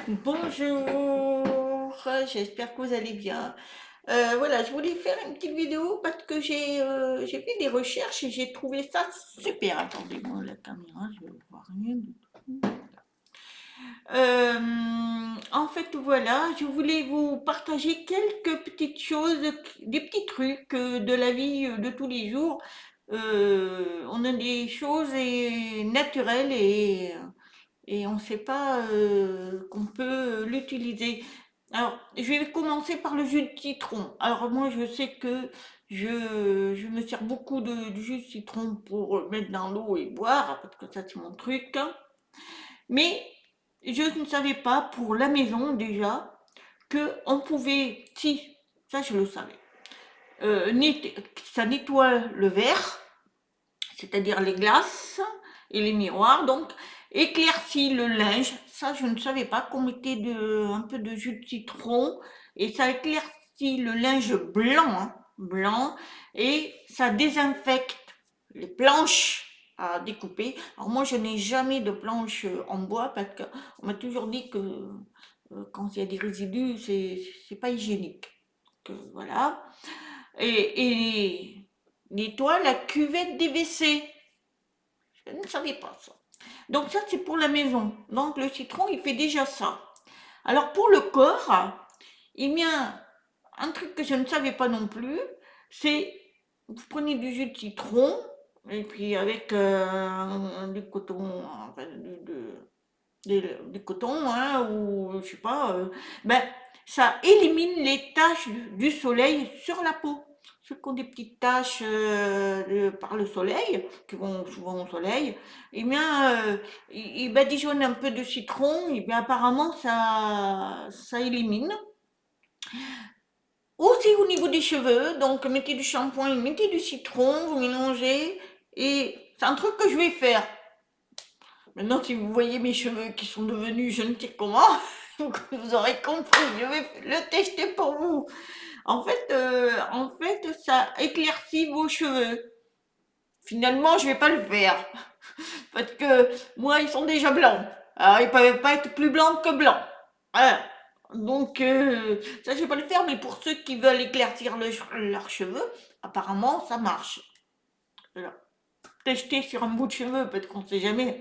Bonjour, j'espère que vous allez bien. Voilà, je voulais faire une petite vidéo parce que j'ai fait des recherches et j'ai trouvé ça super. Attendez-moi la caméra, je ne vois rien du tout. En fait, voilà, je voulais vous partager quelques petites choses, des petits trucs de la vie de tous les jours. On a des choses naturelles et on ne sait pas qu'on peut l'utiliser. Alors, je vais commencer par le jus de citron. Alors, moi, je sais que je me sers beaucoup de jus de citron pour mettre dans l'eau et boire, parce que ça, c'est mon truc. Mais je ne savais pas, pour la maison déjà, que on pouvait, si, ça je le savais, ça nettoie le verre, c'est-à-dire les glaces et les miroirs, donc éclaircit le linge. Ça, je ne savais pas qu'on mettait un peu de jus de citron et ça éclaircit le linge blanc, hein, blanc, et ça désinfecte les planches à découper. Alors moi, je n'ai jamais de planche en bois parce qu'on m'a toujours dit que quand il y a des résidus, c'est pas hygiénique. Voilà. Et nettoie la cuvette des WC. Je ne savais pas ça. Donc ça, c'est pour la maison. Donc le citron, il fait déjà ça. Alors pour le corps, il y a un truc que je ne savais pas non plus, c'est vous prenez du jus de citron et puis avec du coton, enfin, du coton, hein, ou je sais pas, ben ça élimine les taches du soleil sur la peau. Ceux qui ont des petites taches par le soleil, qui vont souvent au soleil, eh bien, ils badigeonnent un peu de citron, et bien apparemment ça élimine. Aussi au niveau des cheveux, donc mettez du shampoing, mettez du citron, vous mélangez, et c'est un truc que je vais faire. Maintenant, si vous voyez mes cheveux qui sont devenus je ne sais comment, vous aurez compris, je vais le tester pour vous. En fait, ça éclaircit vos cheveux. Finalement, je vais pas le faire parce que moi, ils sont déjà blancs. Alors, ils peuvent pas être plus blancs que blancs. Voilà. Donc, ça, je vais pas le faire, mais pour ceux qui veulent éclaircir leurs cheveux, apparemment, ça marche. Alors, tester sur un bout de cheveux, peut-être qu'on sait jamais.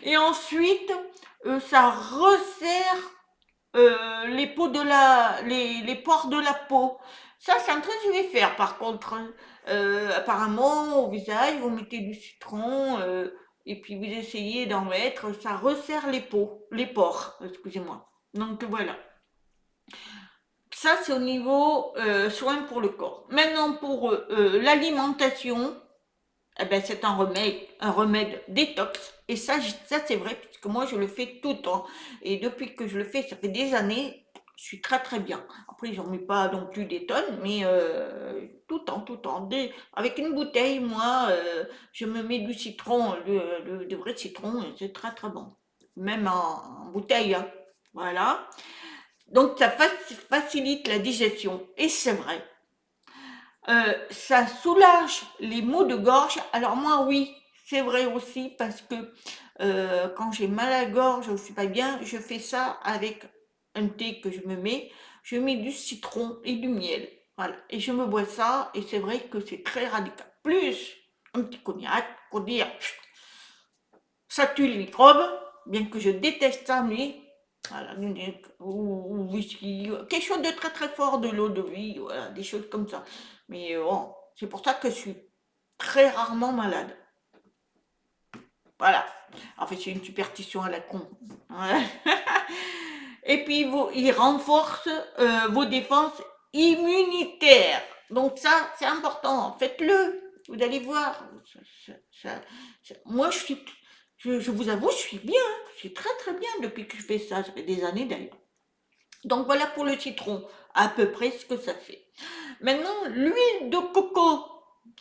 Et ensuite, ça resserre les peaux les pores de la peau. Ça, c'est un truc que je vais faire par contre, hein. Apparemment, au visage, vous mettez du citron et puis vous essayez d'en mettre. Ça resserre les pores, excusez-moi. Donc voilà. Ça, c'est au niveau soins pour le corps. Maintenant, pour l'alimentation, eh ben, c'est un remède détox. Et ça c'est vrai, puisque moi, je le fais tout le temps. Et depuis que je le fais, ça fait des années, je suis très très bien. Après, j'en mets pas non plus des tonnes, mais tout le temps, tout le temps. Avec une bouteille, moi, je me mets du citron, de vrai citron, et c'est très très bon. Même en bouteille, hein. Voilà. Donc, ça facilite la digestion. Et c'est vrai. Ça soulage les maux de gorge. Alors moi, oui, c'est vrai aussi parce que quand j'ai mal à la gorge, je ne suis pas bien, je fais ça avec un thé que je me mets. Je mets du citron et du miel. Voilà. Et je me bois ça et c'est vrai que c'est très radical. Plus un petit cognac pour dire ça tue les microbes, bien que je déteste ça, mais voilà, ou whisky, quelque chose de très très fort, de l'eau de vie, voilà, des choses comme ça. Mais bon, c'est pour ça que je suis très rarement malade. Voilà. En fait, c'est une superstition à la con. Ouais. Et puis, il renforce vos défenses immunitaires. Donc ça, c'est important. Faites-le. Vous allez voir. Moi, je vous avoue, je suis bien. Je suis très très bien depuis que je fais ça. Ça fait des années d'ailleurs. Donc voilà pour le citron, à peu près ce que ça fait. Maintenant, l'huile de coco.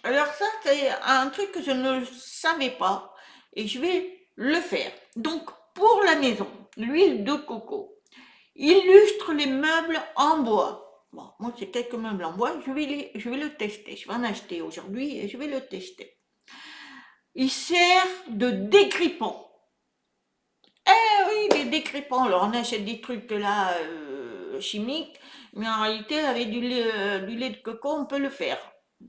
Alors ça, c'est un truc que je ne savais pas et je vais le faire. Donc pour la maison, l'huile de coco illustre les meubles en bois. Bon, moi j'ai quelques meubles en bois, je vais le tester. Je vais en acheter aujourd'hui et je vais le tester. Il sert de dégrippant. Eh oui, décrépant. Alors, on achète des trucs là chimiques, mais en réalité, avec du lait de coco, on peut le faire.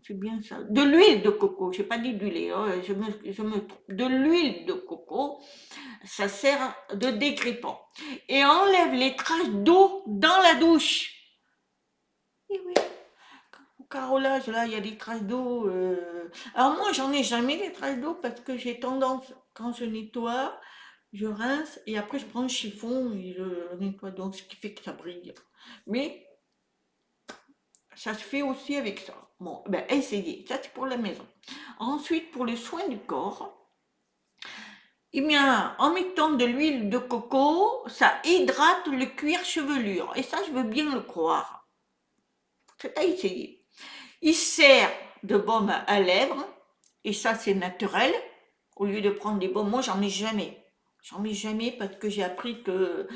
C'est bien ça. De l'huile de coco, j'ai pas dit du lait, hein, je me trompe. De l'huile de coco, ça sert de décrépant. Et enlève les traces d'eau dans la douche. Et oui, au carrelage, là, il y a des traces d'eau. Alors moi, j'en ai jamais des traces d'eau parce que j'ai tendance, quand je nettoie, je rince et après je prends le chiffon et je nettoie. Donc, ce qui fait que ça brille. Mais ça se fait aussi avec ça. Bon, ben essayez. Ça, c'est pour la maison. Ensuite, pour les soins du corps, eh bien, en mettant de l'huile de coco, ça hydrate le cuir chevelure. Et ça, je veux bien le croire. C'est à essayer. Il sert de baume à lèvres. Et ça, c'est naturel. Au lieu de prendre des baumes, moi, j'en mets jamais. J'en mets jamais parce que j'ai appris que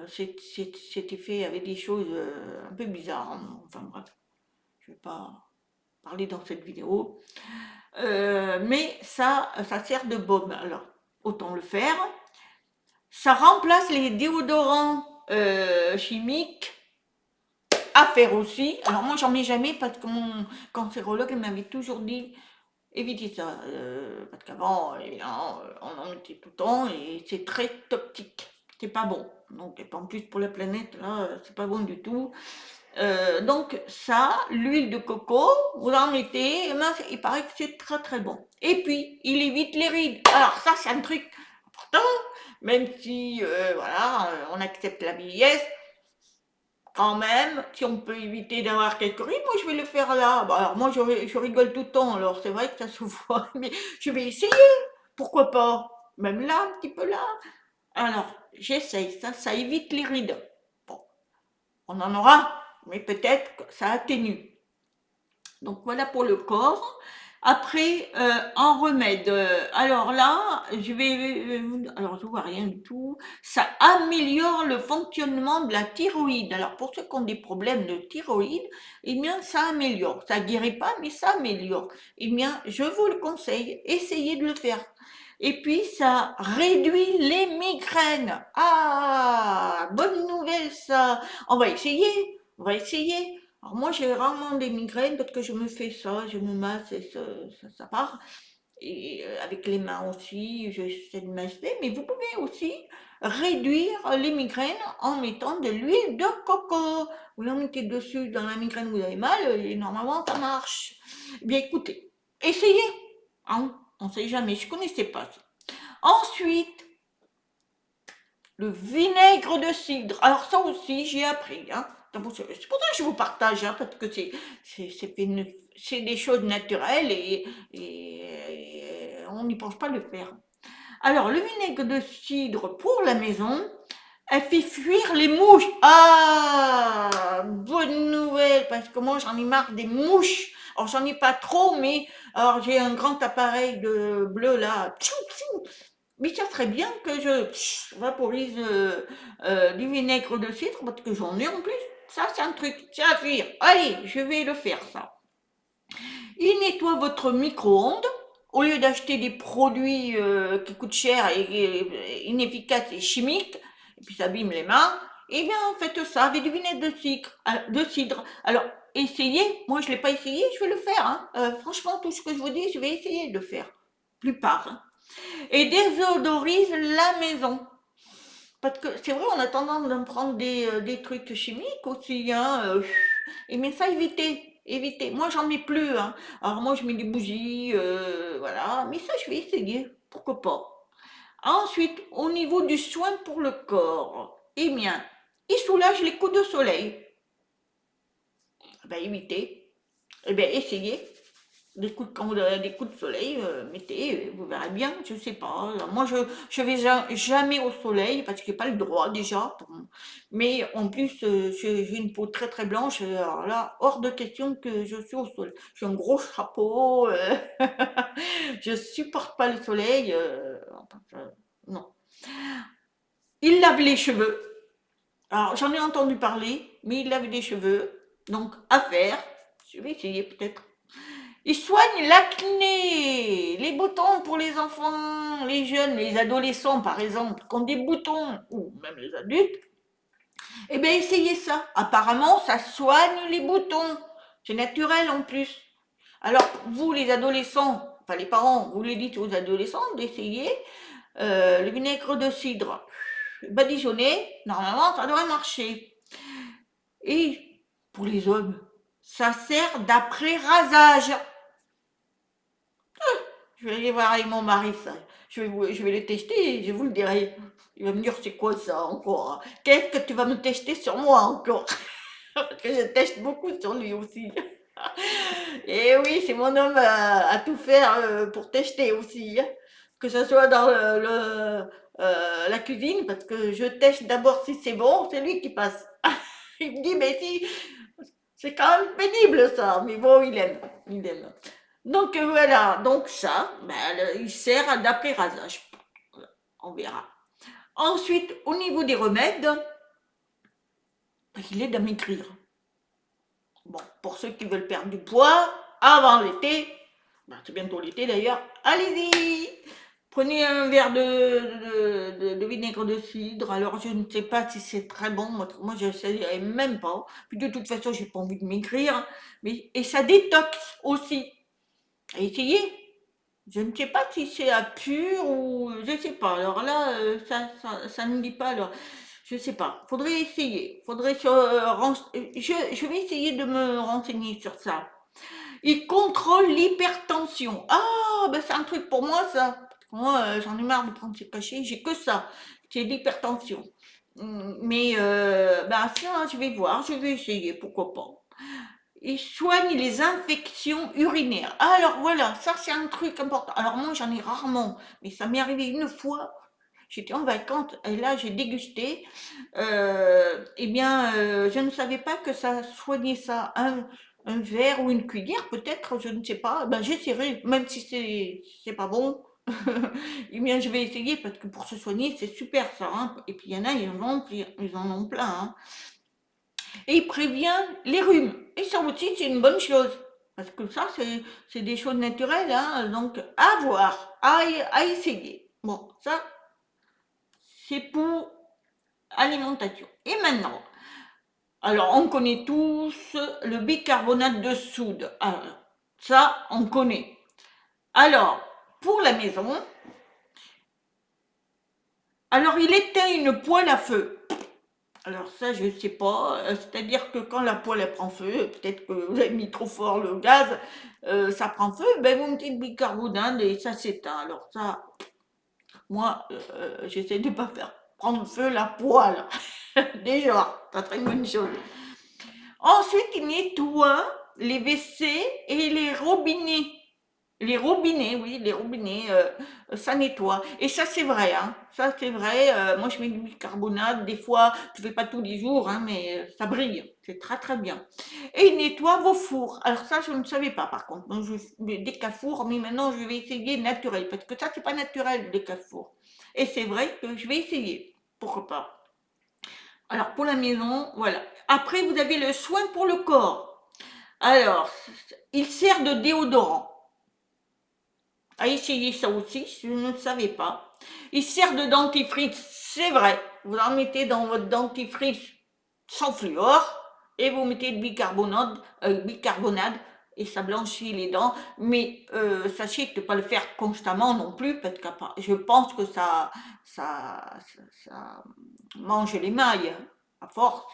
c'était fait avec des choses un peu bizarres. Enfin bref, je ne vais pas parler dans cette vidéo. Mais ça sert de baume. Alors, autant le faire. Ça remplace les déodorants chimiques à faire aussi. Alors moi, j'en mets jamais parce que mon cancérologue m'avait toujours dit évitez ça. Parce qu'avant, évidemment, on en mettait tout le temps et c'est très toxique. C'est pas bon. Donc, et en plus pour la planète, là, c'est pas bon du tout. Donc ça, l'huile de coco, vous en mettez, et ben, il paraît que c'est très très bon. Et puis, il évite les rides. Alors ça, c'est un truc important, même si, voilà, on accepte la vieillesse, quand même, si on peut éviter d'avoir quelques rides, moi je vais le faire là. Bah, alors moi je rigole tout le temps, alors c'est vrai que ça se voit, mais je vais essayer, pourquoi pas? Même là, un petit peu là. Alors, j'essaye, ça évite les rides. Bon, on en aura, mais peut-être que ça atténue. Donc voilà pour le corps. Après, en remède, alors là, alors je vois rien du tout. Ça améliore le fonctionnement de la thyroïde. Alors pour ceux qui ont des problèmes de thyroïde, eh bien ça améliore. Ça guérit pas, mais ça améliore. Eh bien, je vous le conseille, essayez de le faire. Et puis ça réduit les migraines. Ah, bonne nouvelle ça. On va essayer, on va essayer. Alors moi, j'ai rarement des migraines parce que je me fais ça, je me masse et ça part. Et avec les mains aussi, j'essaie de masser. Mais vous pouvez aussi réduire les migraines en mettant de l'huile de coco. Vous la mettez dessus dans la migraine où vous avez mal et normalement ça marche. Eh bien écoutez, essayez. Hein, on ne sait jamais, je ne connaissais pas ça. Ensuite, le vinaigre de cidre. Alors ça aussi, j'ai appris. Hein. C'est pour ça que je vous partage, hein, parce que c'est des choses naturelles et on n'y pense pas le faire. Alors, le vinaigre de cidre pour la maison, elle fait fuir les mouches. Ah, bonne nouvelle, parce que moi j'en ai marre des mouches. Alors j'en ai pas trop, mais alors j'ai un grand appareil de bleu là. Tchou, tchou. Mais ça serait bien que je vaporise du vinaigre de cidre parce que j'en ai en plus. Ça, c'est un truc. C'est à fuir. Allez, je vais le faire, ça. Il nettoie votre micro-ondes. Au lieu d'acheter des produits qui coûtent cher et inefficaces et chimiques, et puis ça abîme les mains, eh bien, faites ça avec du vinaigre de cidre. Alors, essayez. Moi, je ne l'ai pas essayé, je vais le faire. Hein. Franchement, tout ce que je vous dis, je vais essayer de le faire. Plupart. Hein. Et désodorise la maison. Parce que c'est vrai, on a tendance de prendre des trucs chimiques aussi, hein. Et mais ça, évitez, évitez. Moi, j'en mets plus, hein. Alors moi, je mets des bougies, voilà. Mais ça, je vais essayer. Pourquoi pas? Ensuite, au niveau du soin pour le corps, eh bien, il soulage les coups de soleil. Eh ben, évitez. Eh bien, essayez. Quand vous avez des coups de soleil, mettez, vous verrez bien, je sais pas. Moi, je vais jamais au soleil parce que j'ai pas le droit déjà. Mais en plus, j'ai une peau très très blanche. Alors là, hors de question que je suis au soleil. J'ai un gros chapeau. Je supporte pas le soleil. Non. Il lave les cheveux. Alors, j'en ai entendu parler, mais il lave les cheveux. Donc, à faire. Je vais essayer peut-être. Il soigne l'acné, les boutons pour les enfants, les jeunes, les adolescents par exemple, qui ont des boutons, ou même les adultes. Eh bien, essayez ça. Apparemment, ça soigne les boutons. C'est naturel en plus. Alors, vous, les adolescents, enfin les parents, vous les dites aux adolescents d'essayer le vinaigre de cidre. Badigeonné, normalement, ça devrait marcher. Et pour les hommes, ça sert d'après rasage. Je vais aller voir avec mon mari ça. Je vais le tester et je vous le dirai. Il va me dire c'est quoi ça encore? Qu'est-ce que tu vas me tester sur moi encore? Parce que je teste beaucoup sur lui aussi. Et oui, c'est mon homme à tout faire pour tester aussi, hein. Que ce soit dans la cuisine, parce que je teste d'abord si c'est bon, c'est lui qui passe. Il me dit, mais si, c'est quand même pénible ça, mais bon, il aime, il aime. Donc voilà, donc ça, ben, il sert d'après-rasage. Voilà, on verra. Ensuite, au niveau des remèdes, il aide à maigrir. Bon, pour ceux qui veulent perdre du poids avant l'été, ben, c'est bientôt l'été d'ailleurs, allez-y! Prenez un verre de vinaigre de cidre. Alors, je ne sais pas si c'est très bon. Moi je ne sais même pas. Puis de toute façon, j'ai pas envie de maigrir. Mais, et ça détoxe aussi. Essayez. Je ne sais pas si c'est à pur ou je ne sais pas. Alors là, ça ne me dit pas. Alors, je ne sais pas. Faudrait essayer. Faudrait je vais essayer de me renseigner sur ça. Il contrôle l'hypertension. Ah, ben c'est un truc pour moi ça. Moi, j'en ai marre de prendre ces cachets. J'ai que ça. C'est l'hypertension. Mais ben ça, je vais voir. Je vais essayer. Pourquoi pas. Il soigne les infections urinaires. Alors voilà, ça c'est un truc important. Alors moi j'en ai rarement, mais ça m'est arrivé une fois. J'étais en vacances et là j'ai dégusté. Eh bien, je ne savais pas que ça soignait ça. Un verre ou une cuillère peut-être, je ne sais pas. Ben j'essaierai, même si c'est pas bon. Eh bien je vais essayer parce que pour se soigner c'est super ça, hein. Et puis il y en a, ils en ont plein, hein. Et il prévient les rhumes. Et ça aussi, c'est une bonne chose. Parce que ça, c'est des choses naturelles, hein, donc à voir, à essayer. Bon, ça, c'est pour alimentation. Et maintenant, alors on connaît tous le bicarbonate de soude. Alors, ça, on connaît. Alors, pour la maison, alors il éteint une poêle à feu. Alors ça, je sais pas. C'est-à-dire que quand la poêle elle prend feu, peut-être que vous avez mis trop fort le gaz, ça prend feu, ben vous mettez le bicarbonate et ça s'éteint. Alors ça, moi, j'essaie de pas faire prendre feu la poêle. Déjà, ça serait une bonne chose. Ensuite, il nettoie les WC et les robinets. Les robinets, oui, les robinets, ça nettoie. Et ça, c'est vrai, hein. Ça, c'est vrai. Moi, je mets du bicarbonate. Des fois, je ne fais pas tous les jours, hein, mais ça brille. C'est très, très bien. Et il nettoie vos fours. Alors ça, je ne savais pas, par contre. Donc, des cafours, mais maintenant, je vais essayer naturel. Parce que ça, c'est pas naturel, des cafours. Et c'est vrai que je vais essayer. Pourquoi pas? Alors, pour la maison, voilà. Après, vous avez le soin pour le corps. Alors, il sert de déodorant. À essayer ça aussi, je ne savais pas. Il sert de dentifrice, c'est vrai. Vous en mettez dans votre dentifrice sans fluor et vous mettez le bicarbonate et ça blanchit les dents. Mais sachez que ne pas le faire constamment non plus parce que je pense que ça mange les mailles à force.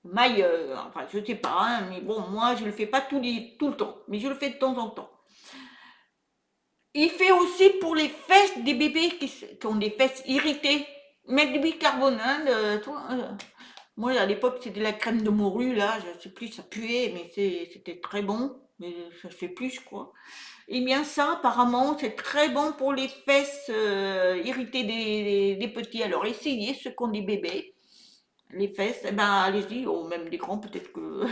Mailles, enfin je sais pas, hein, mais bon, moi je le fais pas tout le temps, mais je le fais de temps en temps. Il fait aussi pour les fesses des bébés qui ont des fesses irritées. Mettre du bicarbonate, moi à l'époque c'était de la crème de morue, là, je sais plus, ça puait, mais c'était très bon, mais ça se fait plus, je crois. Eh bien ça, apparemment, c'est très bon pour les fesses irritées des petits. Alors essayez, ceux qui ont des bébés, les fesses, eh ben allez-y, ou même des grands, peut-être que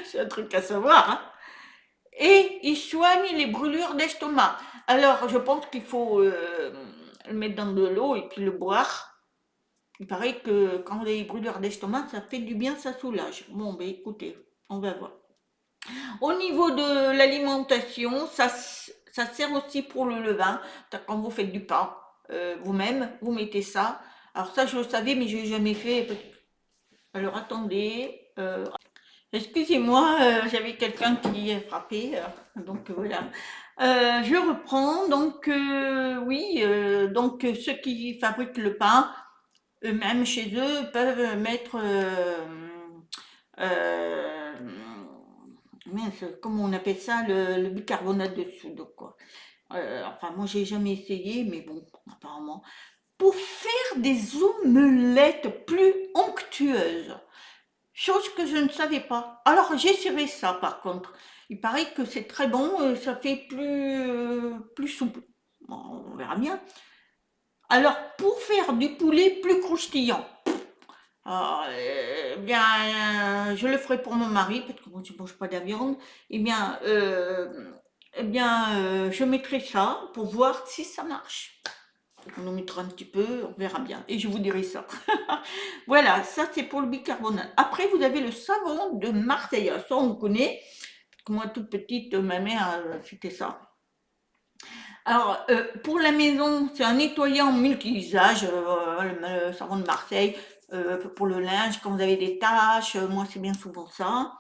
c'est un truc à savoir, hein. Et il soigne les brûlures d'estomac. Alors, je pense qu'il faut le mettre dans de l'eau et puis le boire. Il paraît que quand on a des brûlures d'estomac, ça fait du bien, ça soulage. Bon, ben écoutez, on va voir. Au niveau de l'alimentation, ça sert aussi pour le levain. Quand vous faites du pain, vous-même, vous mettez ça. Alors ça, je le savais, mais je l'ai jamais fait. Alors attendez. Excusez-moi, j'avais quelqu'un qui a frappé. Donc voilà. Je reprends. Donc oui, donc ceux qui fabriquent le pain, eux-mêmes chez eux peuvent mettre euh, mince, comment on appelle ça, le bicarbonate de soude, quoi. Enfin, moi, j'ai jamais essayé, mais bon, apparemment. Pour faire des omelettes plus onctueuses, chose que je ne savais pas. Alors, j'essaierai ça, par contre. Il paraît que c'est très bon, ça fait plus souple. Bon, on verra bien. Alors, pour faire du poulet plus croustillant, je le ferai pour mon mari, parce que moi, je ne mange pas de la viande. Je mettrai ça pour voir si ça marche. On en mettra un petit peu, on verra bien. Et je vous dirai ça. Voilà, ça c'est pour le bicarbonate. Après, vous avez le savon de Marseille. Ça, on connaît. Parce que moi, toute petite, ma mère, c'était ça. Alors, pour la maison, c'est un nettoyant multi-usage, le savon de Marseille, pour le linge, quand vous avez des taches, moi c'est bien souvent ça.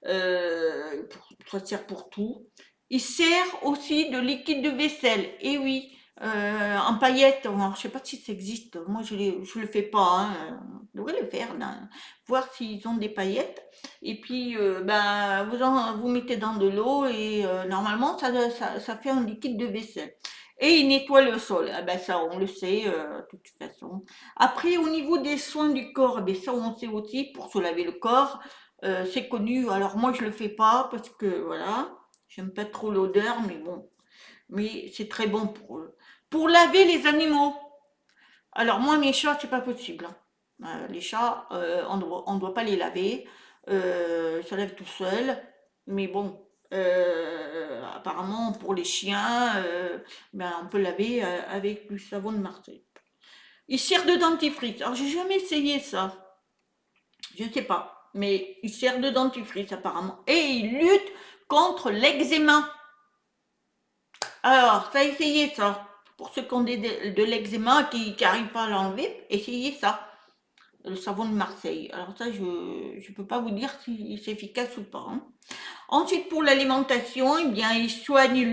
Ça sert pour tout. Il sert aussi de liquide de vaisselle. Et oui, en paillettes, alors, je sais pas si ça existe. Moi, je le fais pas. Hein. Je devrais le faire, là. Voir s'ils ont des paillettes. Et puis, vous mettez dans de l'eau et normalement, ça fait un liquide de vaisselle. Et il nettoie le sol. Ah ben ça, on le sait, de toute façon. Après, au niveau des soins du corps, ben ça, on sait aussi, pour se laver le corps, c'est connu. Alors moi, je le fais pas parce que voilà, j'aime pas trop l'odeur, mais bon, mais c'est très bon pour eux. Pour laver les animaux. Alors moi, mes chats, c'est pas possible. Hein. Les chats, on doit pas les laver. Ils se lavent tout seuls. Mais bon, apparemment pour les chiens, on peut laver avec du savon de Marseille. Il sert de dentifrice. Alors j'ai jamais essayé ça. Je ne sais pas, mais il sert de dentifrice apparemment. Et il lutte contre l'eczéma. Alors, ça, essayez ça. Pour ceux qui ont de l'eczéma qui n'arrivent pas à l'enlever, essayez ça. Le savon de Marseille. Alors ça, je ne peux pas vous dire si c'est efficace ou pas. Hein. Ensuite, pour l'alimentation, eh bien, il soigne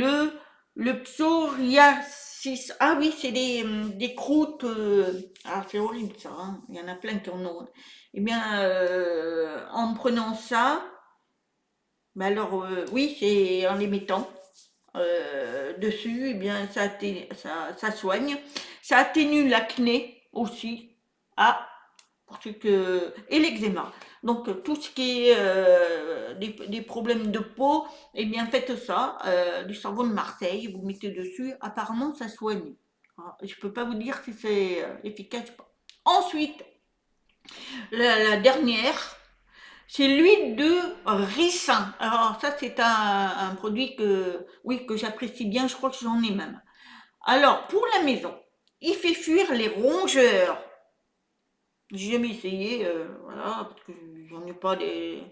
le psoriasis. Ah oui, c'est des croûtes. Ah, c'est horrible ça. Hein. Il y en a plein qui en ont. Eh bien, en prenant ça, oui, c'est en les mettant dessus, eh bien, ça soigne. Ça atténue l'acné aussi. Ah, et l'eczéma. Donc tout ce qui est des problèmes de peau, eh bien faites ça, du savon de Marseille, vous mettez dessus, apparemment ça soigne. Alors, je ne peux pas vous dire si c'est efficace ou pas. Ensuite, la dernière, c'est l'huile de ricin. Alors ça c'est un produit oui, que j'apprécie bien, je crois que j'en ai même. Alors pour la maison, il fait fuir les rongeurs. J'ai jamais essayé, voilà, parce que j'en ai pas des.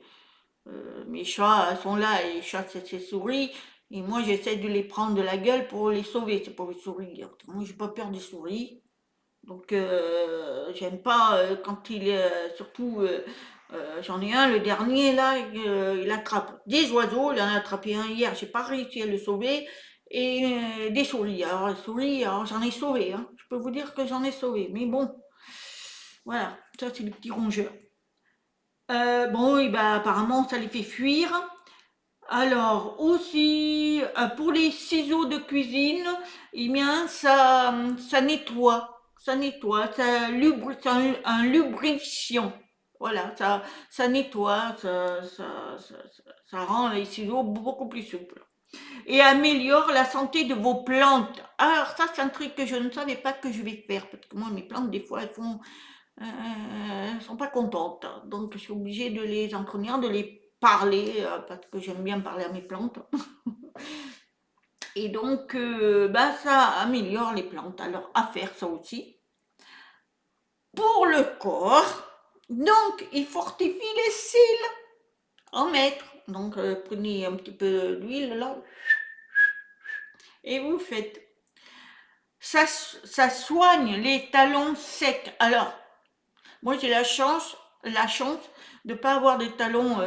Mes chats sont là et ils chassent ces souris. Et moi, j'essaie de les prendre de la gueule pour les sauver, ces pauvres souris. Moi, j'ai pas peur des souris. Donc, j'aime pas quand surtout, j'en ai un, le dernier, là, il attrape des oiseaux. Il en a attrapé un hier, j'ai pas réussi à le sauver. Et des souris. Alors, les souris, alors, j'en ai sauvé. Hein. Je peux vous dire que j'en ai sauvé. Mais bon, voilà, ça, c'est les petits rongeurs. Bon, oui, bah, apparemment, ça les fait fuir. Alors, aussi, pour les ciseaux de cuisine, eh bien, ça nettoie. Ça nettoie, c'est un lubrifiant. Voilà, ça nettoie, ça rend les ciseaux beaucoup plus souples. Et améliore la santé de vos plantes. Alors, ça, c'est un truc que je ne savais pas que je vais faire. Parce que moi, mes plantes, des fois, elles sont pas contentes. Donc, je suis obligée de les entretenir, de les parler, parce que j'aime bien parler à mes plantes. Et donc, ça améliore les plantes. Alors, à faire ça aussi. Pour le corps, donc, il fortifie les cils. En mettre. Donc prenez un petit peu d'huile là et vous faites. Ça soigne les talons secs. Alors, moi j'ai la chance de ne pas avoir des talons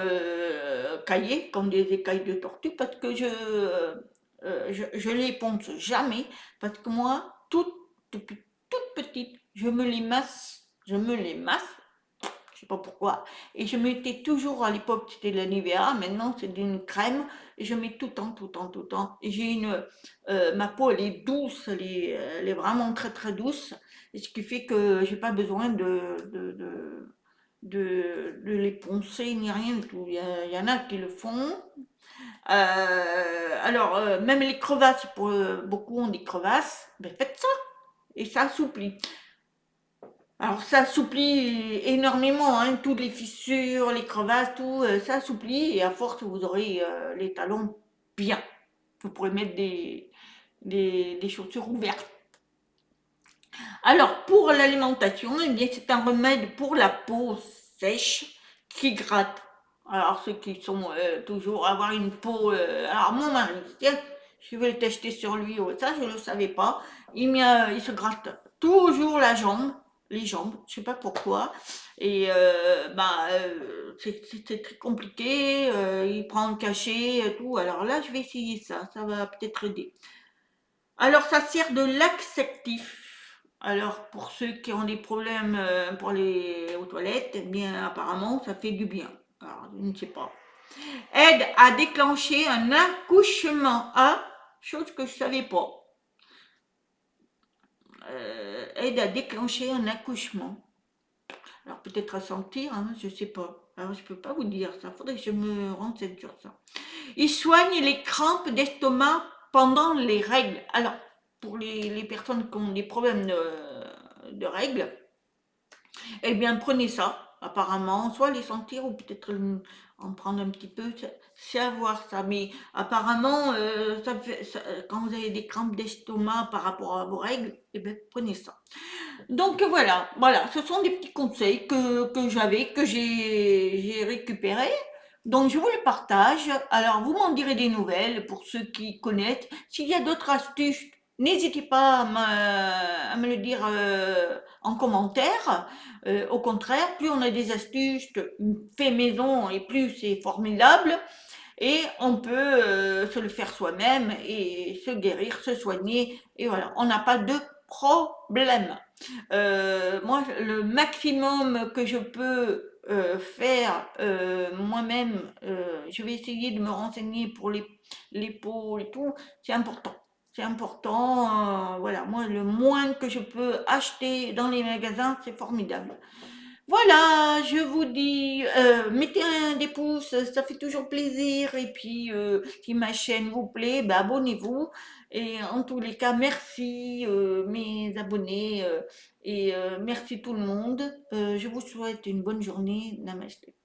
caillés, comme des écailles de tortue, parce que je les ponce jamais, parce que moi, depuis toute petite, je me les masse, je sais pas pourquoi. Et je mettais toujours, à l'époque c'était de la Nivea, maintenant c'est d'une crème, et je mets tout le temps, tout le temps, tout le temps. Et ma peau elle est douce, elle est vraiment très très douce, et ce qui fait que j'ai pas besoin de les poncer ni rien du tout. Il y en a qui le font. Alors, même les crevasses, beaucoup ont des crevasses, ben faites ça, et ça assouplit. Alors ça assouplit énormément, hein, toutes les fissures, les crevasses, tout, ça assouplit et à force vous aurez les talons bien. Vous pourrez mettre des chaussures ouvertes. Alors pour l'alimentation, eh bien c'est un remède pour la peau sèche qui gratte. Alors ceux qui sont toujours avoir une peau, alors mon mari, tiens, je vais le tester sur lui, ça je ne le savais pas. Il se gratte toujours les jambes, je sais pas pourquoi. Et c'est très compliqué. Il prend un cachet et tout. Alors là, je vais essayer ça. Ça va peut-être aider. Alors, ça sert de laxatif. Alors, pour ceux qui ont des problèmes pour les aux toilettes, eh bien, apparemment, ça fait du bien. Alors, je ne sais pas. Aide à déclencher un accouchement. Ah, chose que je savais pas. Aide à déclencher un accouchement. Alors, peut-être à sentir, hein, je sais pas. Alors, je peux pas vous dire ça. Faudrait que je me renseigne sur ça. Il soigne les crampes d'estomac pendant les règles. Alors, pour les personnes qui ont des problèmes de règles, eh bien, prenez ça, apparemment, soit les sentir ou peut-être en prendre un petit peu, c'est à voir ça. Mais apparemment, quand vous avez des crampes d'estomac par rapport à vos règles, eh bien, prenez ça. Donc voilà, ce sont des petits conseils que j'ai récupérés. Donc je vous les partage. Alors vous m'en direz des nouvelles pour ceux qui connaissent. S'il y a d'autres astuces, n'hésitez pas à me le dire en commentaire. Au contraire, plus on a des astuces fait maison et plus c'est formidable. Et on peut se le faire soi-même et se guérir, se soigner. Et voilà, on n'a pas de problème. Moi, le maximum que je peux faire moi-même, je vais essayer de me renseigner pour les pots et tout, c'est important. C'est important, voilà, moi, le moins que je peux acheter dans les magasins, c'est formidable. Voilà, je vous dis, mettez des pouces, ça fait toujours plaisir. Et puis, si ma chaîne vous plaît, bah, abonnez-vous. Et en tous les cas, merci mes abonnés et merci tout le monde. Je vous souhaite une bonne journée. Namasté.